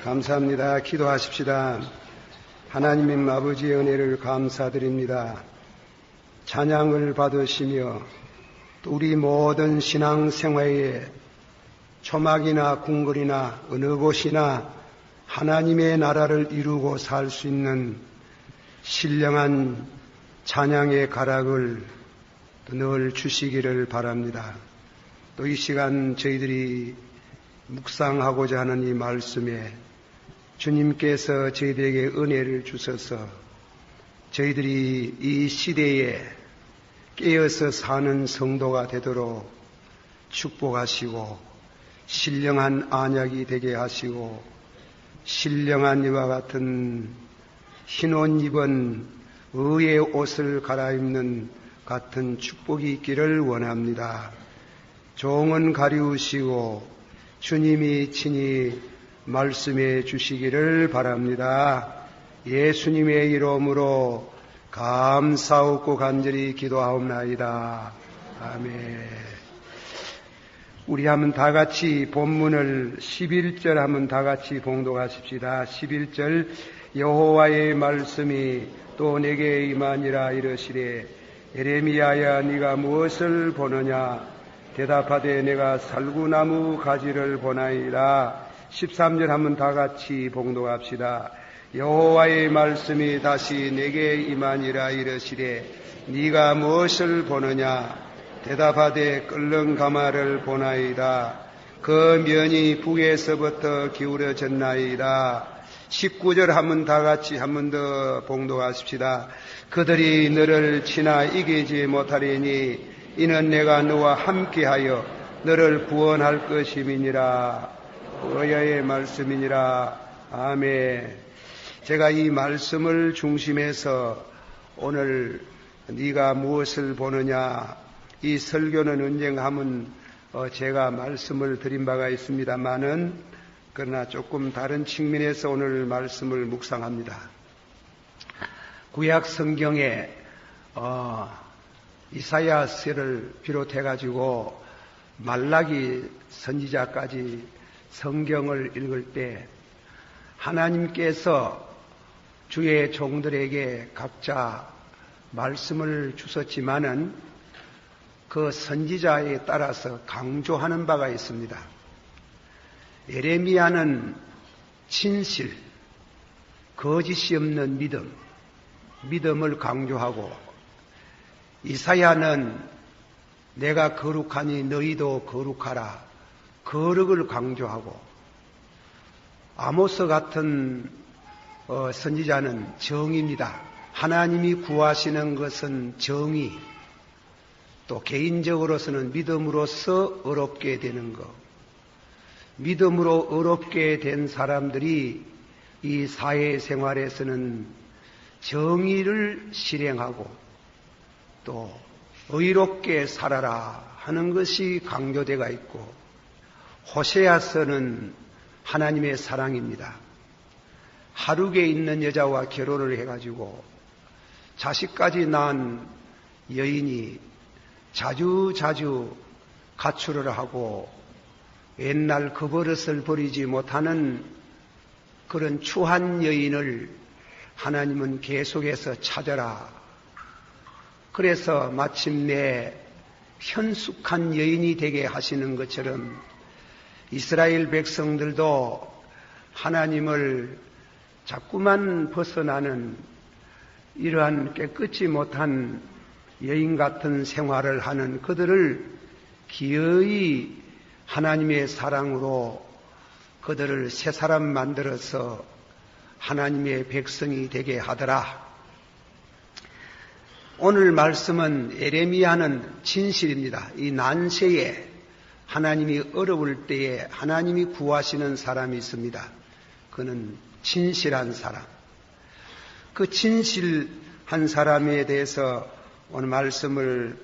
감사합니다. 기도하십시다. 하나님 아버지의 은혜를 감사드립니다. 찬양을 받으시며 또 우리 모든 신앙생활에 초막이나 궁궐이나 어느 곳이나 하나님의 나라를 이루고 살 수 있는 신령한 찬양의 가락을 늘 주시기를 바랍니다. 또 이 시간 저희들이 묵상하고자 하는 이 말씀에 주님께서 저희들에게 은혜를 주셔서 저희들이 이 시대에 깨어서 사는 성도가 되도록 축복하시고 신령한 안약이 되게 하시고 신령한 이와 같은 흰 옷 입은 의의 옷을 갈아입는 같은 축복이 있기를 원합니다. 종은 가리우시고 주님이 친히 말씀해 주시기를 바랍니다. 예수님의 이름으로 감사하고 간절히 기도하옵나이다. 아멘. 우리 한번 다 같이 본문을 11절 한번 다 같이 봉독하십시다. 11절 여호와의 말씀이 또 내게 임하니라 이르시되 에레미야야 네가 무엇을 보느냐 대답하되 내가 살구나무 가지를 보나이다. 13절 한번 다 같이 봉독합시다. 여호와의 말씀이 다시 내게 임하니라 이르시되 네가 무엇을 보느냐 대답하되 끓는 가마를 보나이다. 그 면이 북에서부터 기울어졌나이다. 19절 한번 다 같이 한 번 더 봉독하십시다. 그들이 너를 치나 이기지 못하리니 이는 내가 너와 함께하여 너를 구원할 것임이니라. 여호와의 말씀이니라. 아멘. 제가 이 말씀을 중심해서 오늘 네가 무엇을 보느냐 이 설교는 언젠가하면 제가 말씀을 드린 바가 있습니다만은 그러나 조금 다른 측면에서 오늘 말씀을 묵상합니다. 구약 성경에 이사야서를 비롯해가지고 말라기 선지자까지 성경을 읽을 때 하나님께서 주의 종들에게 각자 말씀을 주셨지만은 그 선지자에 따라서 강조하는 바가 있습니다. 에레미야는 진실, 거짓이 없는 믿음을 강조하고 이사야는 내가 거룩하니 너희도 거룩하라, 거룩을 강조하고 아모스 같은 선지자는 정의입니다. 하나님이 구하시는 것은 정의, 또 개인적으로서는 믿음으로써 의롭게 되는 것. 믿음으로 의롭게 된 사람들이 이 사회생활에서는 정의를 실행하고 또 의롭게 살아라 하는 것이 강조되어 있고, 호세아서는 하나님의 사랑입니다. 하룻에 있는 여자와 결혼을 해가지고 자식까지 낳은 여인이 자주 가출을 하고 옛날 그 버릇을 버리지 못하는 그런 추한 여인을 하나님은 계속해서 찾아라. 그래서 마침내 현숙한 여인이 되게 하시는 것처럼 이스라엘 백성들도 하나님을 자꾸만 벗어나는 이러한 깨끗이 못한 여인 같은 생활을 하는 그들을 기어이 하나님의 사랑으로 그들을 새 사람 만들어서 하나님의 백성이 되게 하더라. 오늘 말씀은 에레미야는 진실입니다. 이 난세에 하나님이 어려울 때에 하나님이 구하시는 사람이 있습니다. 그는 진실한 사람. 그 진실한 사람에 대해서 오늘 말씀을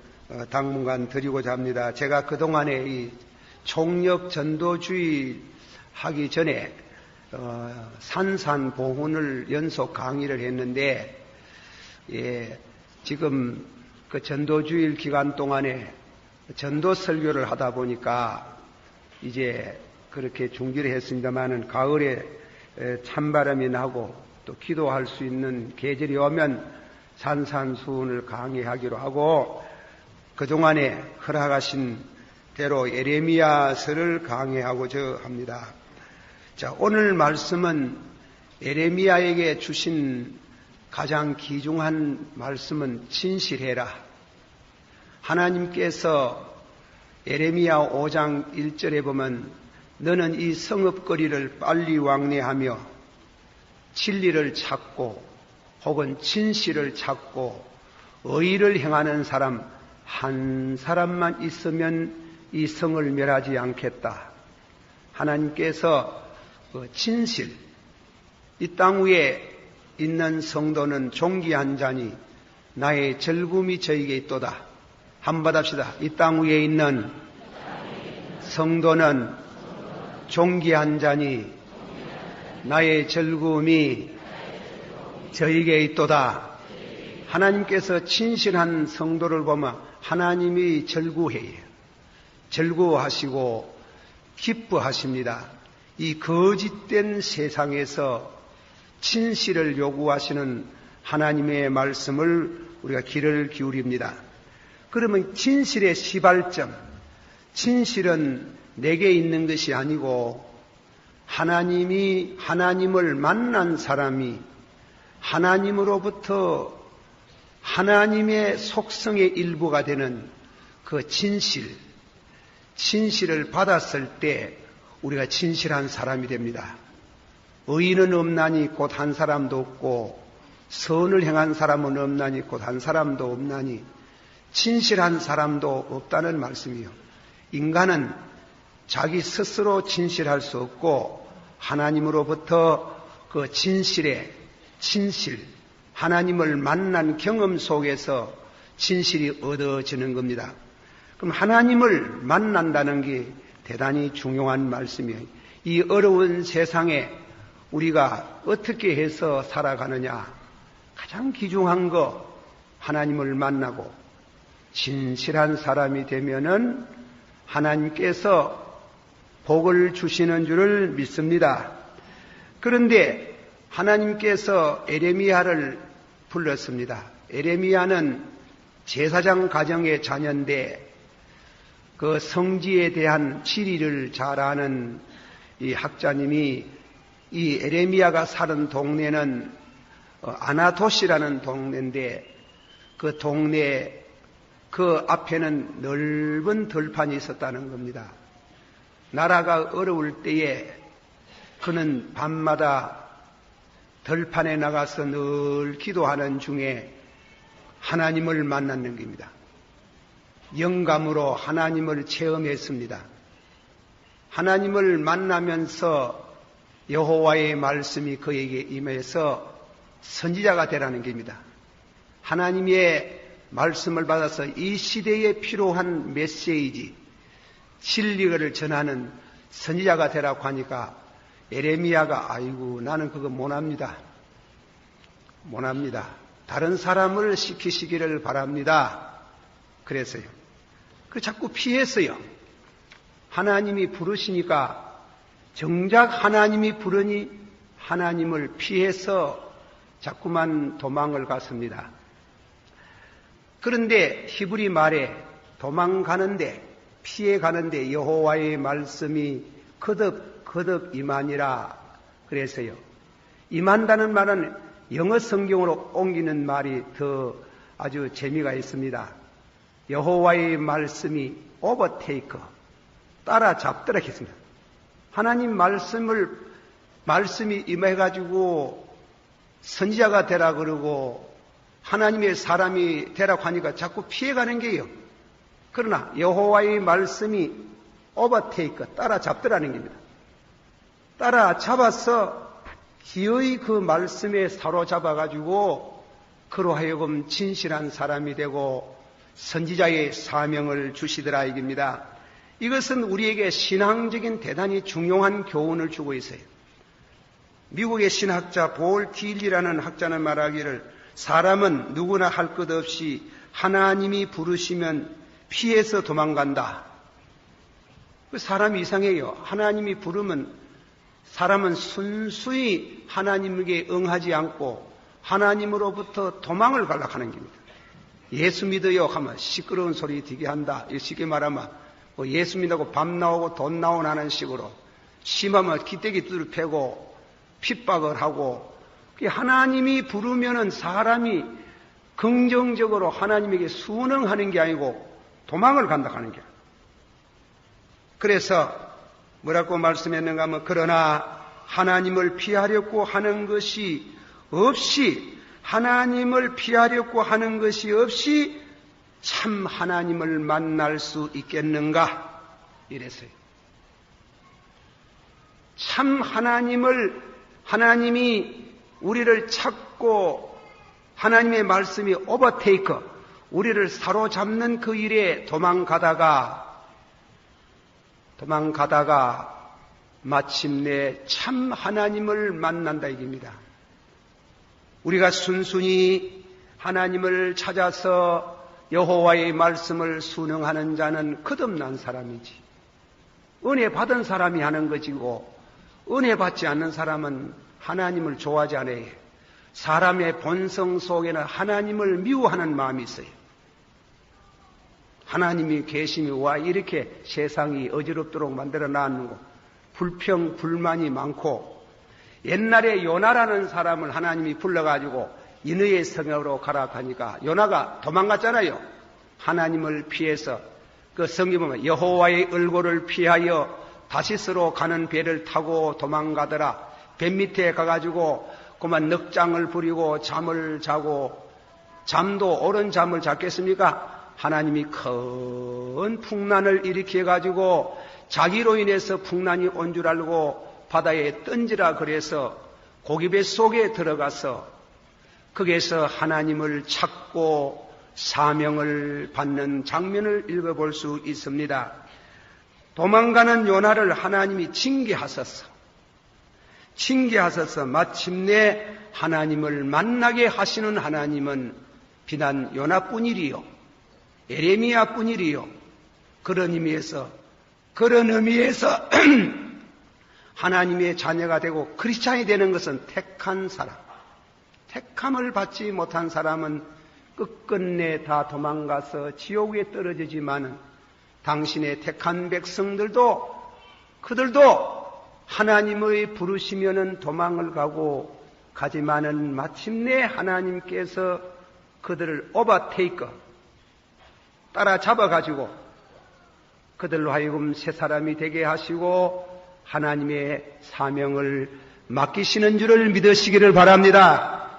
당분간 드리고자 합니다. 제가 그동안에 이 총력 전도주의 하기 전에 산산보훈을 연속 강의를 했는데, 지금 그 전도주일 기간 동안에 전도 설교를 하다 보니까 이제 그렇게 중지를 했습니다만은 가을에 찬바람이 나고 또 기도할 수 있는 계절이 오면 산산수훈을 강의하기로 하고 그동안에 허락하신 대로 예레미야서를 강의하고자 합니다. 자, 오늘 말씀은 예레미야에게 주신 가장 귀중한 말씀은 진실해라. 하나님께서 예레미야 5장 1절에 보면 너는 이 성읍거리를 빨리 왕래하며 진리를 찾고 혹은 진실을 찾고 의를 행하는 사람 한 사람만 있으면 이 성을 멸하지 않겠다. 하나님께서 진실, 이 땅 위에 있는 성도는 존귀한 자니 나의 즐거움이 저에게 있도다. 한번 합시다. 이 땅 위에 있는 성도는 존귀한 자니 나의 즐거움이 저에게 있도다. 하나님께서 진실한 성도를 보면 하나님이 즐거워해요. 즐거워하시고 기뻐하십니다. 이 거짓된 세상에서 진실을 요구하시는 하나님의 말씀을 우리가 귀를 기울입니다. 그러면 진실의 시발점, 진실은 내게 있는 것이 아니고 하나님을 만난 사람이 하나님으로부터 하나님의 속성의 일부가 되는 그 진실을 받았을 때 우리가 진실한 사람이 됩니다. 의인은 없나니 곧 한 사람도 없고 선을 행한 사람은 없나니 곧 한 사람도 없나니 진실한 사람도 없다는 말씀이요. 인간은 자기 스스로 진실할 수 없고 하나님으로부터 그 진실, 하나님을 만난 경험 속에서 진실이 얻어지는 겁니다. 그럼 하나님을 만난다는 게 대단히 중요한 말씀이에요. 이 어려운 세상에 우리가 어떻게 해서 살아가느냐. 가장 귀중한 거 하나님을 만나고 진실한 사람이 되면은 하나님께서 복을 주시는 줄을 믿습니다. 그런데 하나님께서 에레미야를 불렀습니다. 에레미야는 제사장 가정의 자녀인데 그 성지에 대한 지리를 잘 아는 이 학자님이 이 에레미야가 사는 동네는 아나토시라는 동네인데 그 동네 그 앞에는 넓은 들판이 있었다는 겁니다. 나라가 어려울 때에 그는 밤마다 들판에 나가서 늘 기도하는 중에 하나님을 만났는 겁니다. 영감으로 하나님을 체험했습니다. 하나님을 만나면서 여호와의 말씀이 그에게 임해서 선지자가 되라는 겁니다. 하나님의 말씀을 받아서 이 시대에 필요한 메시지, 진리를 전하는 선지자가 되라고 하니까 예레미야가 아이고 나는 그거 못합니다. 다른 사람을 시키시기를 바랍니다. 그랬어요. 그 자꾸 피했어요. 하나님이 부르시니까 정작 하나님이 부르니 하나님을 피해서 자꾸만 도망을 갔습니다. 그런데 히브리 말에 도망가는데 피해가는데 여호와의 말씀이 거듭 임하니라 그래서요. 임한다는 말은 영어 성경으로 옮기는 말이 더 아주 재미가 있습니다. 여호와의 말씀이 오버테이크 따라잡더라 했습니다. 하나님 말씀이 임해가지고 선지자가 되라 그러고 하나님의 사람이 되라고 하니까 자꾸 피해가는 게요. 그러나 여호와의 말씀이 오버테이크 따라잡더라는 겁니다. 따라잡아서 기어이 그 말씀에 사로잡아가지고 그로 하여금 진실한 사람이 되고 선지자의 사명을 주시더라 이깁니다. 이것은 우리에게 신앙적인 대단히 중요한 교훈을 주고 있어요. 미국의 신학자 볼 딜리라는 학자는 말하기를 사람은 누구나 할 것 없이 하나님이 부르시면 피해서 도망간다. 그 사람이 이상해요. 하나님이 부르면 사람은 순수히 하나님에게 응하지 않고 하나님으로부터 도망을 가려고 하는 겁니다. 예수 믿어요 하면 시끄러운 소리 되게 한다. 쉽게 말하면 뭐 예수 믿다고 밤 나오고 돈 나오나는 식으로 심하면 기대기 두들 패고 핍박을 하고, 하나님이 부르면은 사람이 긍정적으로 하나님에게 순응하는 게 아니고 도망을 간다 하는 게. 그래서 뭐라고 말씀했는가 하면, 그러나 하나님을 피하려고 하는 것이 없이, 하나님을 피하려고 하는 것이 없이 참 하나님을 만날 수 있겠는가? 이랬어요. 참 하나님이 우리를 찾고 하나님의 말씀이 오버테이크, 우리를 사로잡는 그 일에 도망가다가 마침내 참 하나님을 만난다 이깁니다. 우리가 순순히 하나님을 찾아서 여호와의 말씀을 순응하는 자는 거듭난 사람이지, 은혜 받은 사람이 하는 것이고, 은혜 받지 않는 사람은 하나님을 좋아하지 않아요. 사람의 본성 속에는 하나님을 미워하는 마음이 있어요. 하나님이 계심이 와 이렇게 세상이 어지럽도록 만들어 놨는고, 불평 불만이 많고, 옛날에 요나라는 사람을 하나님이 불러가지고 이너의 성읍으로 가라 하니까 요나가 도망갔잖아요. 하나님을 피해서. 그 성경에 보면 여호와의 얼굴을 피하여 다시스로 가는 배를 타고 도망가더라. 배 밑에 가가지고 그만 넉장을 부리고 잠을 자고, 잠도 옳은 잠을 잤겠습니까? 하나님이 큰 풍란을 일으켜가지고 자기로 인해서 풍란이 온 줄 알고 바다에 던지라 그래서 고기배 속에 들어가서 거기에서 하나님을 찾고 사명을 받는 장면을 읽어볼 수 있습니다. 도망가는 요나를 하나님이 징계하셔서 마침내 하나님을 만나게 하시는 하나님은 비단 요나뿐이리요, 에레미야뿐이리요. 그런 의미에서 하나님의 자녀가 되고 크리스찬이 되는 것은 택한 사람, 택함을 받지 못한 사람은 끝끝내 다 도망가서 지옥에 떨어지지만은, 당신의 택한 백성들도 그들도 하나님의 부르시면은 도망을 가지만은 마침내 하나님께서 그들을 오버테이크, 따라잡아가지고 그들로 하여금 새 사람이 되게 하시고 하나님의 사명을 맡기시는 줄을 믿으시기를 바랍니다.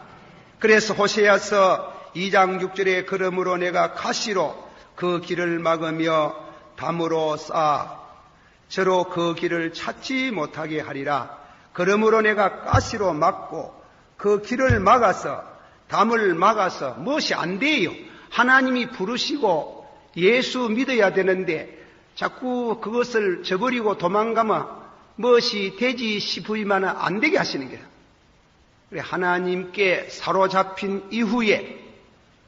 그래서 호세아서 2장 6절에 그러므로 내가 가시로 그 길을 막으며 담으로 쌓아 저로 그 길을 찾지 못하게 하리라. 그러므로 내가 가시로 막고 그 길을 막아서 담을 막아서 무엇이 안 돼요. 하나님이 부르시고 예수 믿어야 되는데 자꾸 그것을 저버리고 도망가면 무엇이 되지 싶으면 안 되게 하시는 거예요. 하나님께 사로잡힌 이후에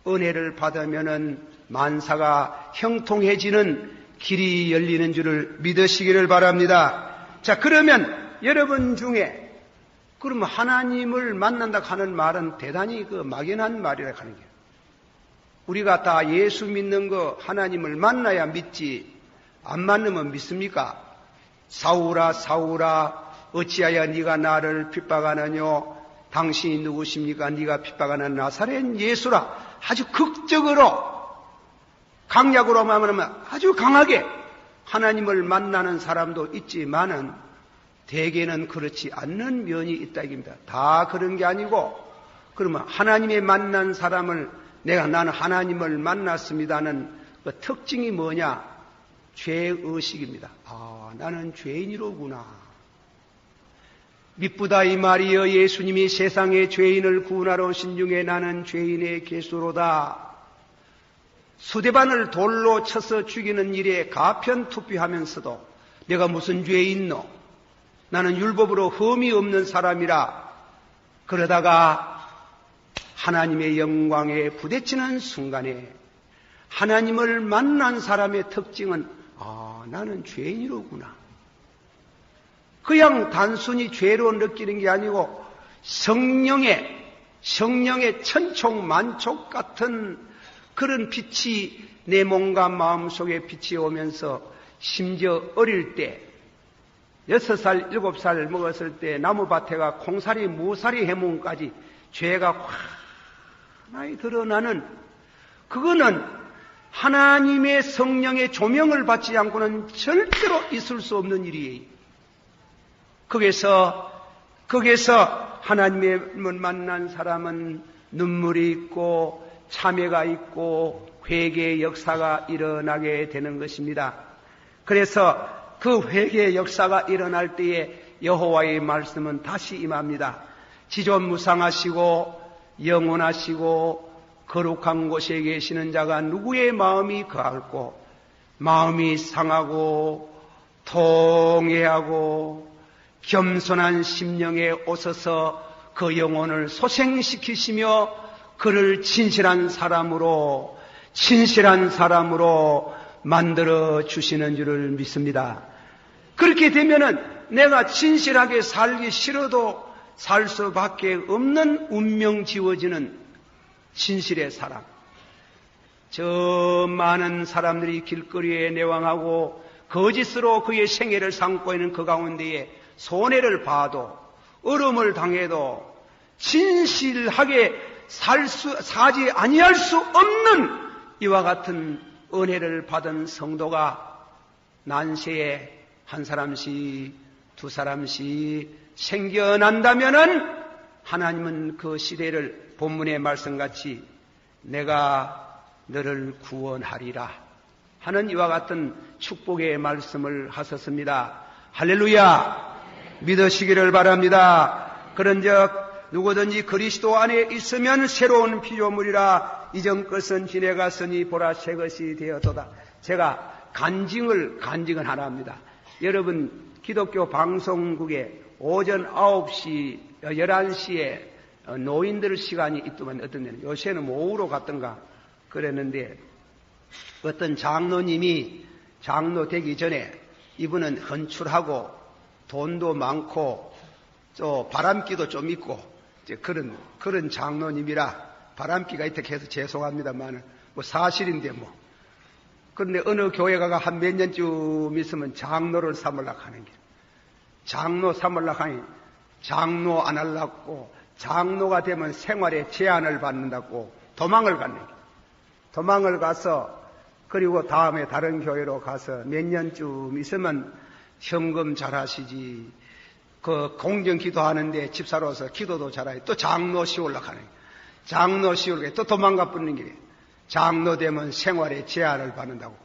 은혜를 받으면은 만사가 형통해지는 길이 열리는 줄을 믿으시기를 바랍니다. 자, 그러면 여러분 중에 그러면 하나님을 만난다 하는 말은 대단히 막연한 말이라 하는 거예요. 우리가 다 예수 믿는 거 하나님을 만나야 믿지, 안 만나면 믿습니까? 사울아 어찌하여 네가 나를 핍박하느뇨? 당신이 누구십니까? 네가 핍박하는 나사렛 예수라. 아주 극적으로 강약으로 말하면 아주 강하게 하나님을 만나는 사람도 있지만은 대개는 그렇지 않는 면이 있다 이깁니다. 다 그런 게 아니고, 그러면 하나님의 만난 사람을 나는 하나님을 만났습니다는 그 특징이 뭐냐? 죄의식입니다. 나는 죄인이로구나. 미쁘다 이 말이여, 예수님이 세상의 죄인을 구원하러 오신 중에 나는 죄인의 개수로다. 수대반을 돌로 쳐서 죽이는 일에 가편투표하면서도 내가 무슨 죄 있노? 나는 율법으로 흠이 없는 사람이라. 그러다가 하나님의 영광에 부딪히는 순간에 하나님을 만난 사람의 특징은 나는 죄인이로구나. 그냥 단순히 죄로 느끼는 게 아니고 성령의 천촉만촉 같은 그런 빛이 내 몸과 마음 속에 빛이 오면서 심지어 어릴 때 6살, 7살 먹었을 때 나무밭에가 콩살이, 무살이 해몽까지 죄가 환하게 드러나는 그거는 하나님의 성령의 조명을 받지 않고는 절대로 있을 수 없는 일이에요. 거기서 하나님을 만난 사람은 눈물이 있고 참회가 있고 회개의 역사가 일어나게 되는 것입니다. 그래서 그 회개의 역사가 일어날 때에 여호와의 말씀은 다시 임합니다. 지존무상하시고 영원하시고 거룩한 곳에 계시는 자가 누구의 마음이 거할꼬 마음이 상하고 통회하고 겸손한 심령에 오셔서 그 영혼을 소생시키시며 그를 진실한 사람으로 만들어 주시는 줄을 믿습니다. 그렇게 되면은 내가 진실하게 살기 싫어도 살 수밖에 없는 운명 지워지는 진실의 사람. 저 많은 사람들이 길거리에 내왕하고 거짓으로 그의 생애를 삼고 있는 그 가운데에 손해를 봐도 얼음을 당해도 진실하게 사지 아니할 수 없는 이와 같은 은혜를 받은 성도가 난세에 한 사람씩 두 사람씩 생겨난다면은 하나님은 그 시대를 본문의 말씀같이 내가 너를 구원하리라 하는 이와 같은 축복의 말씀을 하셨습니다. 할렐루야! 믿으시기를 바랍니다. 그런즉 누구든지 그리스도 안에 있으면 새로운 피조물이라 이전 것은 지나갔으니 보라 새 것이 되었도다. 제가 간증을 하나 합니다. 여러분 기독교 방송국에 오전 9시, 11시에 노인들 시간이 있더만 어떤 데는 요새는 오후로 갔던가 그랬는데 어떤 장로님이 장로 되기 전에 이분은 헌출하고 돈도 많고 또 바람기도 좀 있고 이제 그런 장로님이라 바람기가 이렇게 해서 죄송합니다만 뭐 사실인데 뭐 그런데 어느 교회 가가 한 몇 년쯤 있으면 장로를 삼으려고 하는 게 장로 삼으려고 하니 장로 안 하려고 장로가 되면 생활에 제한을 받는다고 도망을 가는 게 도망을 가서 그리고 다음에 다른 교회로 가서 몇 년쯤 있으면 현금 잘하시지 그 공정 기도하는데 집사로서 기도도 잘하지 또 장로 씌우려고 하는 게 장로 씌우려고 또 도망가 뿌리는 길이에요. 장로 되면 생활에 제한을 받는다고.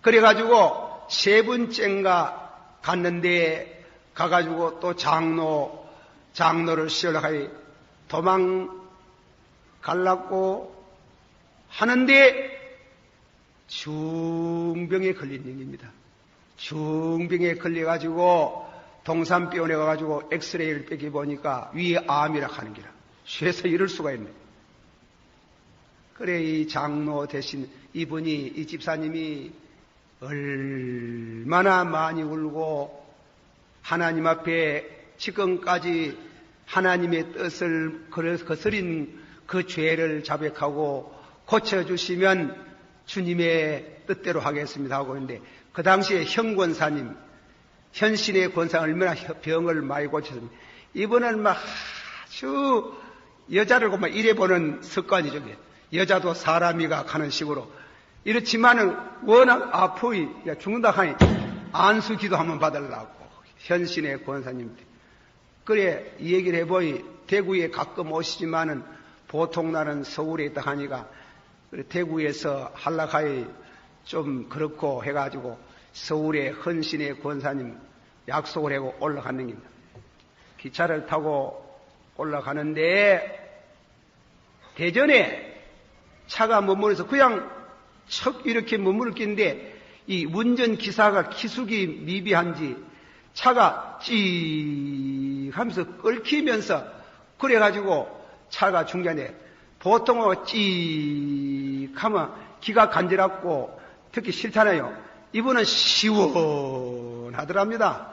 그래가지고 세 번째인가 갔는데 가가지고 또 장로를 씌우려고 하니 도망가려고 하는데 중병에 걸린 일입니다. 중병에 걸려가지고 동산병원에 가가지고 엑스레이를 빼기 보니까 위에 암이라 하는 기라. 쇠서 이럴 수가 있네. 그래 이 장로 대신 이분이 이 집사님이 얼마나 많이 울고 하나님 앞에 지금까지 하나님의 뜻을 거스린 그 죄를 자백하고 고쳐주시면 주님의 뜻대로 하겠습니다 하고 있는데 그 당시에 현 권사님 현신의 권사가 얼마나 병을 많이 고쳤습니까? 이분은 막 아주 여자를 보면 이래보는 습관이 좀 여자도 사람이가 가는 식으로 이렇지만은 워낙 아프이 죽는다 하니 안수 기도 한번 받으려고 현신의 권사님들 그래 이 얘기를 해보이 대구에 가끔 오시지만은 보통 날은 서울에 있다 하니까 그래 대구에서 한락하이 좀 그렇고 해가지고 서울에 헌신의 권사님 약속을 하고 올라가는 겁니다. 기차를 타고 올라가는데 대전에 차가 머무르서 그냥 척 이렇게 머무를 끼는데 이 운전기사가 기숙이 미비한지 차가 찌익 하면서 끓기면서 그래가지고 차가 중간에 보통은 찌익 하면 기가 간지럽고 특히 싫잖아요. 이분은 시원하더랍니다.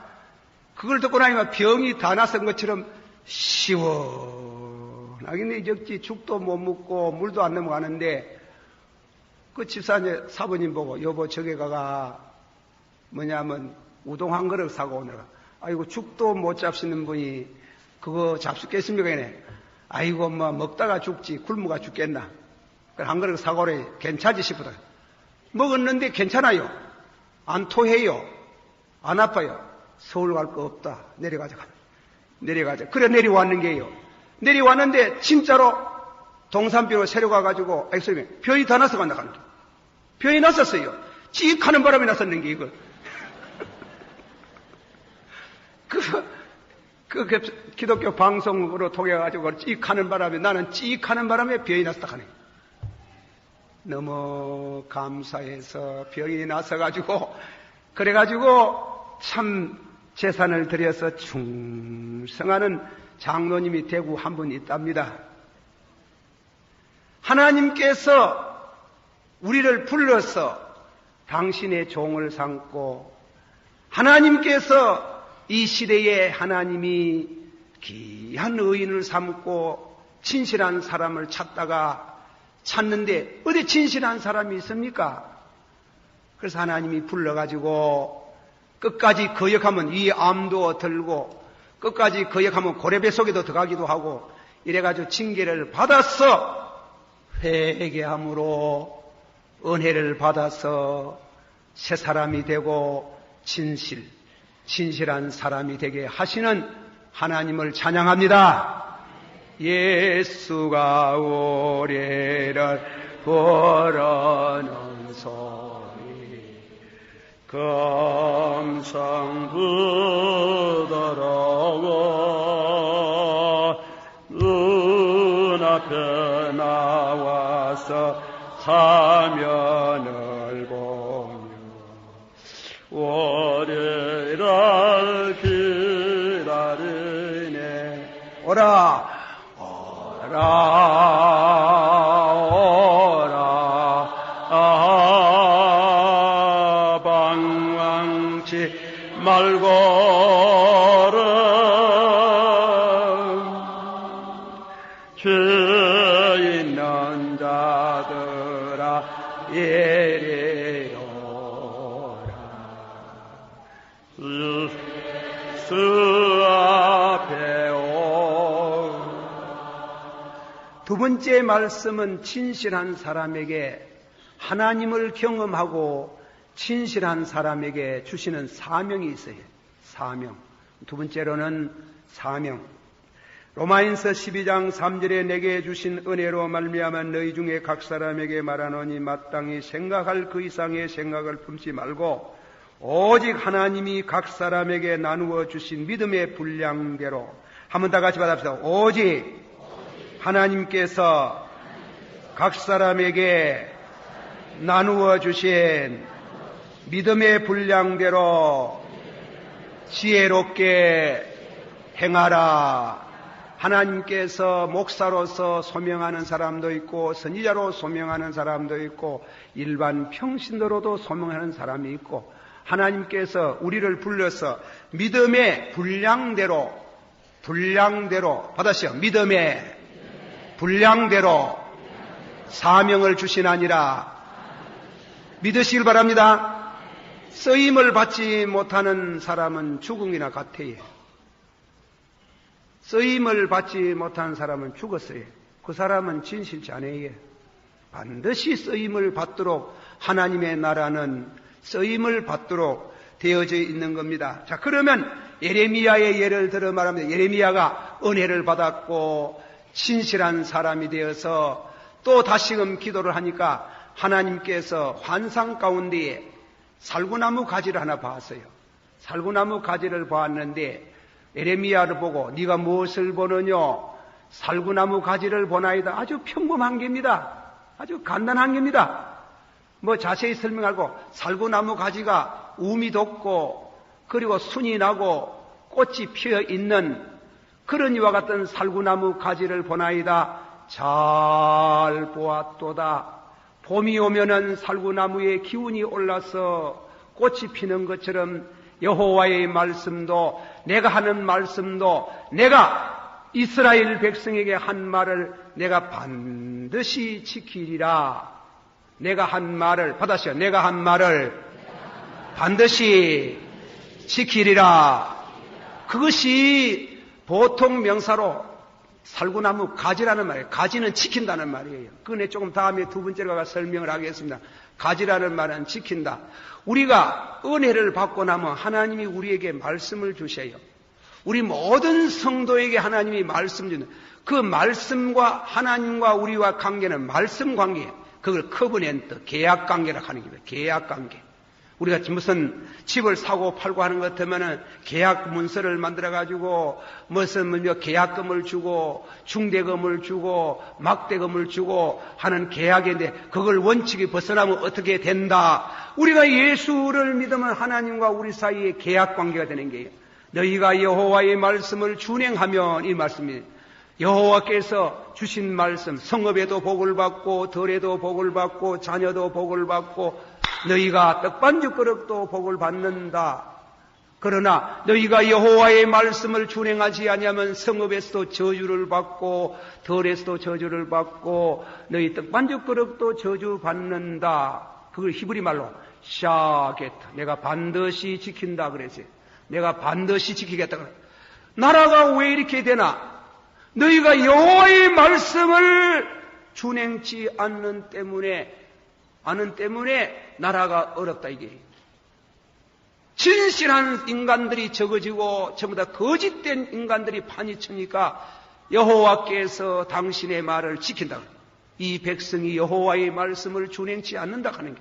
그걸 듣고 나니까 병이 다 났은 것처럼 시원하게 내적지. 죽도 못 먹고 물도 안 넘어가는데 그 집사 이제 사부님 보고 여보 저기 가가 뭐냐면 우동 한 그릇 사고 오느라. 아이고 죽도 못 잡수는 분이 그거 잡수겠습니까? 이네. 아이고 뭐 먹다가 죽지 굶어가 죽겠나. 한 그릇 사고 오래 괜찮지 싶어다. 먹었는데 괜찮아요. 안 토해요. 안 아파요. 서울 갈 거 없다. 내려가자. 내려가자. 그래 내려왔는 게요. 내려왔는데 진짜로 동산비로 새려가가지고 액수님이 병이 다 나서 간다 하는 게. 병이 났었어요. 찌익 하는 바람이 났었는 게 이거. 기독교 방송으로 통해가지고 찌익 하는 바람에 나는 찌익 하는 바람에 병이 났다 하네. 너무 감사해서 병이 나서가지고 그래가지고 참 재산을 들여서 충성하는 장로님이 대구 한 분 있답니다. 하나님께서 우리를 불러서 당신의 종을 삼고 하나님께서 이 시대에 하나님이 귀한 의인을 삼고 진실한 사람을 찾는데 어디 진실한 사람이 있습니까? 그래서 하나님이 불러가지고 끝까지 거역하면 이 암도 들고 끝까지 거역하면 고래배 속에도 들어가기도 하고 이래가지고 징계를 받아서 회개함으로 은혜를 받아서 새 사람이 되고 진실한 사람이 되게 하시는 하나님을 찬양합니다. 예수가 우리를 부르는 소리 금성 부드러워 눈앞에 나와서 화면을 보며 우리를 기다리네. 오라 방황치 말고라 죄 있는 자들아 예리로라 주 앞에 두 번째 말씀은 진실한 사람에게 하나님을 경험하고 진실한 사람에게 주시는 사명이 있어요. 사명. 두 번째로는 사명. 로마인서 12장 3절에 내게 주신 은혜로 말미암아 너희 중에 각 사람에게 말하노니 마땅히 생각할 그 이상의 생각을 품지 말고 오직 하나님이 각 사람에게 나누어 주신 믿음의 분량대로 한번 다 같이 받아봅시다. 오직 하나님께서 각 사람에게 나누어 주신 믿음의 분량대로 지혜롭게 행하라. 하나님께서 목사로서 소명하는 사람도 있고 선지자로 소명하는 사람도 있고 일반 평신도로도 소명하는 사람이 있고 하나님께서 우리를 불러서 믿음의 분량대로 받았어요. 믿음의 분량대로 사명을 주시나니라. 믿으시길 바랍니다. 쓰임을 받지 못하는 사람은 죽음이나 같아요. 쓰임을 받지 못한 사람은 죽었어요. 그 사람은 진실치 않아요. 반드시 쓰임을 받도록 하나님의 나라는 쓰임을 받도록 되어져 있는 겁니다. 자, 그러면 예레미야의 예를 들어 말하면 예레미야가 은혜를 받았고 진실한 사람이 되어서 또 다시금 기도를 하니까 하나님께서 환상 가운데에 살구나무 가지를 하나 봤어요. 살구나무 가지를 보았는데 예레미야를 보고 네가 무엇을 보느냐? 살구나무 가지를 보나이다. 아주 평범한 겁니다. 아주 간단한 겁니다. 뭐 자세히 설명하고 살구나무 가지가 움이 돋고 그리고 순이 나고 꽃이 피어 있는 그런 이와 같은 살구나무 가지를 보나이다. 잘 보았도다. 봄이 오면은 살구나무의 기운이 올라서 꽃이 피는 것처럼 여호와의 말씀도 내가 하는 말씀도 내가 이스라엘 백성에게 한 말을 내가 반드시 지키리라. 내가 한 말을 받아시오. 내가 한 말을 반드시 지키리라. 그것이 보통 명사로 살구나무 가지라는 말이에요. 가지는 지킨다는 말이에요. 그건 조금 다음에 두 번째로 가서 설명을 하겠습니다. 가지라는 말은 지킨다. 우리가 은혜를 받고 나면 하나님이 우리에게 말씀을 주셔요. 우리 모든 성도에게 하나님이 말씀 주는 그 말씀과 하나님과 우리와 관계는 말씀 관계예요. 그걸 커버넌트, 계약 관계라고 하는 겁니다. 계약 관계. 우리가 무슨 집을 사고 팔고 하는 것 같으면은 계약 문서를 만들어가지고 무슨 계약금을 주고 중대금을 주고 막대금을 주고 하는 계약인데 그걸 원칙이 벗어나면 어떻게 된다. 우리가 예수를 믿으면 하나님과 우리 사이에 계약 관계가 되는 거예요. 너희가 여호와의 말씀을 준행하면 이 말씀이 여호와께서 주신 말씀 성읍에도 복을 받고 들에도 복을 받고 자녀도 복을 받고 너희가 떡반죽 그릇도 복을 받는다. 그러나 너희가 여호와의 말씀을 준행하지 아니하면 성읍에서도 저주를 받고 들에서도 저주를 받고 너희 떡반죽 그릇도 저주 받는다. 그걸 히브리 말로 샤게트 내가 반드시 지킨다 그랬어요. 내가 반드시 지키겠다. 나라가 왜 이렇게 되나? 너희가 여호와의 말씀을 준행치 않는 때문에 나라가 어렵다 이게. 진실한 인간들이 적어지고 전부 다 거짓된 인간들이 판이 치니까 여호와께서 당신의 말을 지킨다. 이 백성이 여호와의 말씀을 준행치 않는다 하는 게.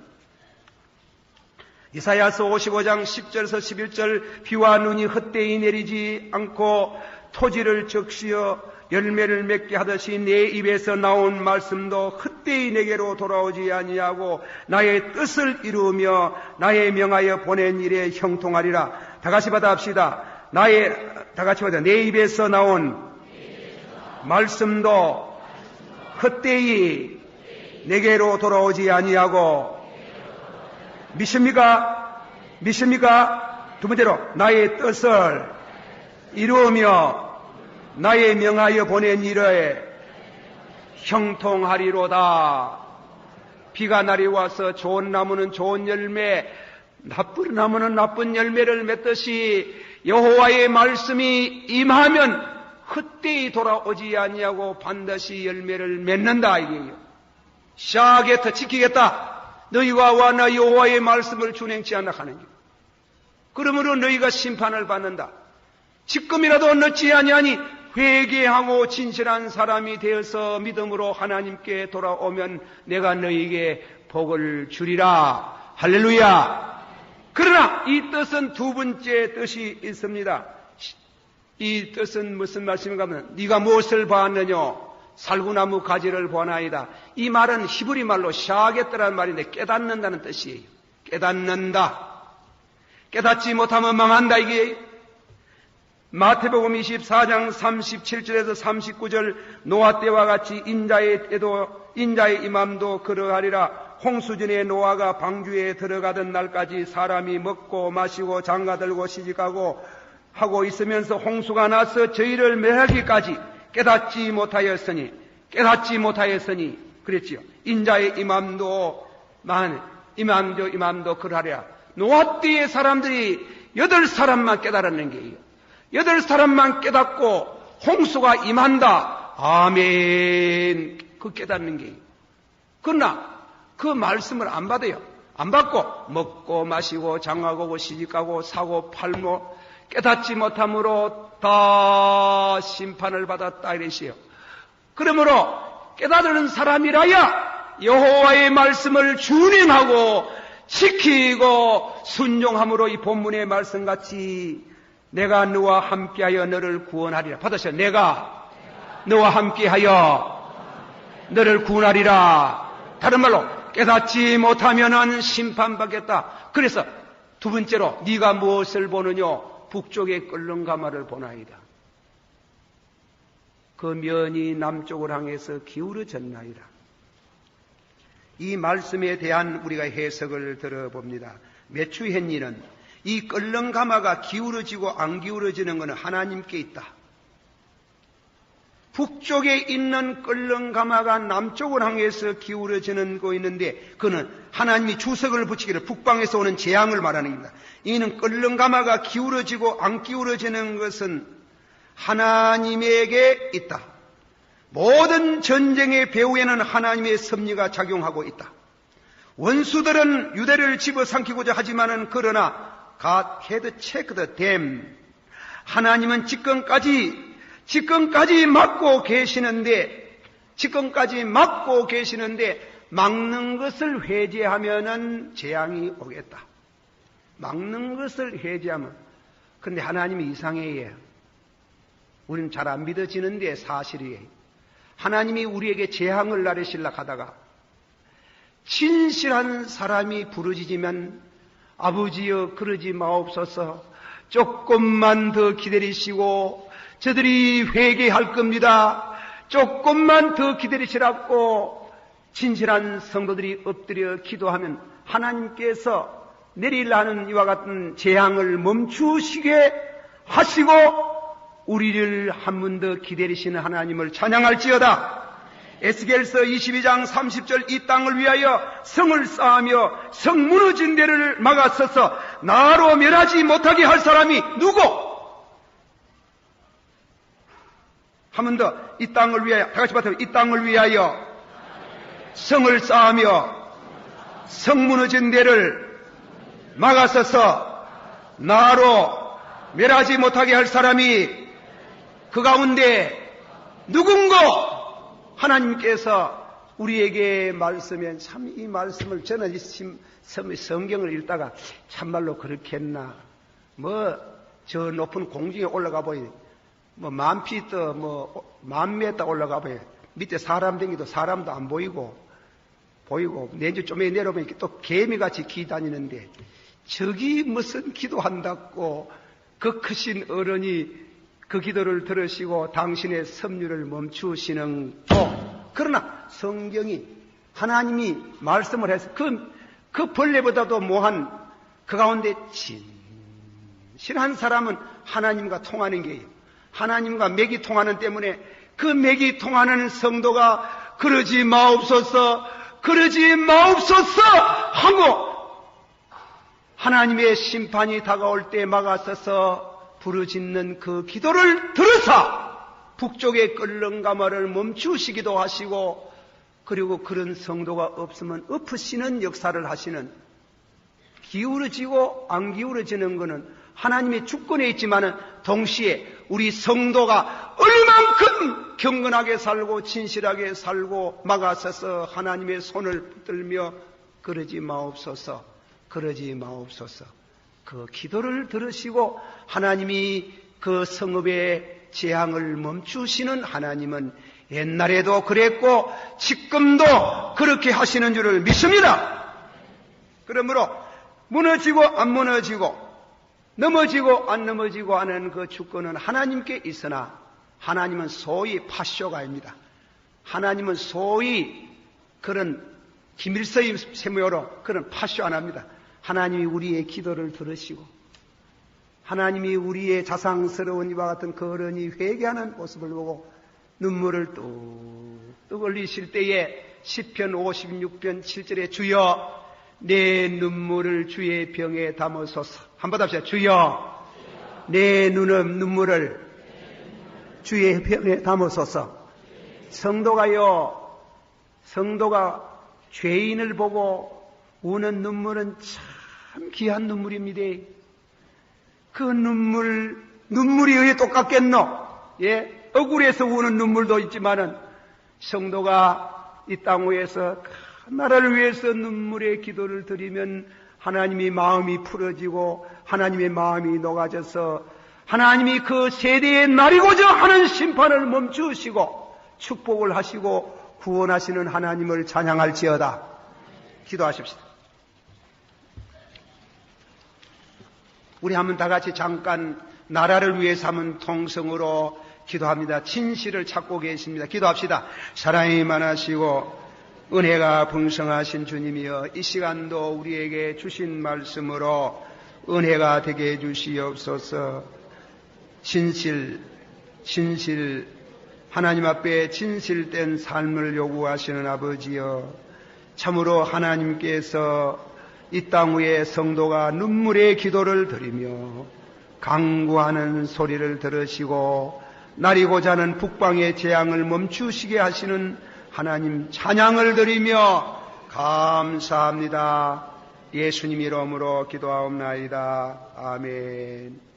이사야서 55장 10절에서 11절 비와 눈이 헛되이 내리지 않고 토지를 적시어 열매를 맺게 하듯이 내 입에서 나온 말씀도 헛되이 내게로 돌아오지 아니하고 나의 뜻을 이루며 나의 명하여 보낸 일에 형통하리라. 다같이 받아합시다. 다같이 받아. 내 입에서 나온 말씀도 헛되이 내게로 돌아오지 아니하고 믿습니까? 두 번째로 나의 뜻을 이루며 나의 명하여 보낸 일에 형통하리로다. 비가 날이 와서 좋은 나무는 좋은 열매, 나쁜 나무는 나쁜 열매를 맺듯이 여호와의 말씀이 임하면 헛되이 돌아오지 아니하고 반드시 열매를 맺는다 이게요. 샤게트 지키겠다. 너희가 나 여호와의 말씀을 준행치 않나 하는 게. 그러므로 너희가 심판을 받는다. 지금이라도 늦지 아니하니 회개하고 진실한 사람이 되어서 믿음으로 하나님께 돌아오면 내가 너희에게 복을 주리라. 할렐루야. 그러나 이 뜻은 두 번째 뜻이 있습니다. 이 뜻은 무슨 말씀인가 하면 네가 무엇을 보았느냐? 살구나무 가지를 보나이다. 이 말은 히브리 말로 샤게트라는 말인데 깨닫는다는 뜻이에요. 깨닫는다. 깨닫지 못하면 망한다 이게. 마태복음 24장 37절에서 39절 노아 때와 같이 인자의 때도 인자의 임함도 그러하리라. 홍수전에 노아가 방주에 들어가던 날까지 사람이 먹고 마시고 장가들고 시집가고 하고 있으면서 홍수가 나서 저희를 멸하기까지 깨닫지 못하였으니 그랬지요. 인자의 임함도 그러하리라. 노아 때의 사람들이 8사람만 깨달았는 게예요. 8사람만 깨닫고 홍수가 임한다. 아멘. 그 깨닫는 게예요. 그러나 그 말씀을 안 받아요. 안 받고 먹고 마시고 장가가고 시집가고 사고 팔고 깨닫지 못함으로 다 심판을 받았다 이랬어요. 그러므로 깨달은 사람이라야 여호와의 말씀을 준행하고 지키고 순종함으로 이 본문의 말씀같이 내가 너와 함께하여 너를 구원하리라. 받으세요. 내가 너와 함께하여 너를 구원하리라. 다른 말로 깨닫지 못하면은 심판받겠다. 그래서 두 번째로 네가 무엇을 보느냐? 북쪽에 끓는 가마를 보나이다. 그 면이 남쪽을 향해서 기울어졌나이다. 이 말씀에 대한 우리가 해석을 들어봅니다. 매추헨리는 이 끓는 가마가 기울어지고 안 기울어지는 것은 하나님께 있다. 북쪽에 있는 끓는 가마가 남쪽을 향해서 기울어지는 거 있는데 그는 하나님이 주석을 붙이기를 북방에서 오는 재앙을 말하는 겁니다. 이는 끓는 가마가 기울어지고 안 기울어지는 것은 하나님에게 있다. 모든 전쟁의 배후에는 하나님의 섭리가 작용하고 있다. 원수들은 유대를 집어삼키고자 하지만은 그러나 God had checked them. 하나님은 집권까지 막고 계시는데 막는 것을 회개하면은 재앙이 오겠다. 막는 것을 회개하면. 그런데 하나님이 이상해요. 우리는 잘 안 믿어지는데 사실이에요. 하나님이 우리에게 재앙을 나르시려 하다가 진실한 사람이 부르짖으면 아버지여 그러지 마옵소서. 조금만 더 기다리시고 저들이 회개할 겁니다. 조금만 더 기다리시라고 진실한 성도들이 엎드려 기도하면 하나님께서 내리려 하는 이와 같은 재앙을 멈추시게 하시고 우리를 한 번 더 기다리시는 하나님을 찬양할지어다. 에스겔서 22장 30절 이 땅을 위하여 성을 쌓으며 성 무너진 데를 막아서서 나로 멸하지 못하게 할 사람이 누구? 한 번 더 이 땅을 위하여 다 같이 받으면 이 땅을 위하여 성을 쌓으며 성 무너진 데를 막아서서 나로 멸하지 못하게 할 사람이 그 가운데 누군고? 하나님께서 우리에게 말씀해 참 이 말씀을 저는 성경을 읽다가 참말로 그렇겠나 저 높은 공중에 올라가 보니 1000피트 10,000m 올라가 보니 밑에 사람 댕기도 사람도 안 보이고 내주 좀에 내려오면 또 개미같이 기다니는데 저기 무슨 기도한다고 그 크신 어른이 그 기도를 들으시고 당신의 섭리를 멈추시는 거. 그러나 성경이 하나님이 말씀을 해서 그 벌레보다도 모한 그 가운데 진실한 사람은 하나님과 통하는 게요. 하나님과 맥이 통하는 때문에 그 맥이 통하는 성도가 그러지 마옵소서 하고 하나님의 심판이 다가올 때 막아서서 부르짖는 그 기도를 들으사 북쪽의 끓는 가마를 멈추시기도 하시고 그리고 그런 성도가 없으면 엎으시는 역사를 하시는 기울어지고 안 기울어지는 것은 하나님의 주권에 있지만은 동시에 우리 성도가 얼만큼 경건하게 살고 진실하게 살고 막아서서 하나님의 손을 붙들며 그러지 마옵소서 그 기도를 들으시고 하나님이 그 성읍의 재앙을 멈추시는 하나님은 옛날에도 그랬고 지금도 그렇게 하시는 줄을 믿습니다. 그러므로 무너지고 안 무너지고 넘어지고 안 넘어지고 하는 그 주권은 하나님께 있으나 하나님은 소위 파쇼가입니다. 하나님은 소위 그런 김일서의 세무여로 그런 파쇼 안 합니다. 하나님이 우리의 기도를 들으시고 하나님이 우리의 자상스러운 이와 같은 그 어른이 회개하는 모습을 보고 눈물을 뚝뚝 흘리실 때에 시편 56편 7절에 주여 내 눈물을 주의 병에 담으소서. 한번 합시다. 주여 내 눈물을 주의 병에 담으소서. 성도가 죄인을 보고 우는 눈물은 참 귀한 눈물입니다. 그 눈물이 왜 똑같겠노? 예? 억울해서 우는 눈물도 있지만은 성도가 이 땅 위에서 나라를 위해서 눈물의 기도를 드리면 하나님이 마음이 풀어지고 하나님의 마음이 녹아져서 하나님이 그 세대의 날이고자 하는 심판을 멈추시고 축복을 하시고 구원하시는 하나님을 찬양할지어다. 기도하십시다. 우리 한번 다 같이 잠깐 나라를 위해서 한번 통성으로 기도합니다. 진실을 찾고 계십니다. 기도합시다. 사랑이 많으시고 은혜가 풍성하신 주님이여 이 시간도 우리에게 주신 말씀으로 은혜가 되게 해주시옵소서. 진실 하나님 앞에 진실된 삶을 요구하시는 아버지여, 참으로 하나님께서 이 땅 위에 성도가 눈물의 기도를 드리며 간구하는 소리를 들으시고 나리고자 하는 북방의 재앙을 멈추시게 하시는 하나님 찬양을 드리며 감사합니다. 예수님 이름으로 기도하옵나이다. 아멘.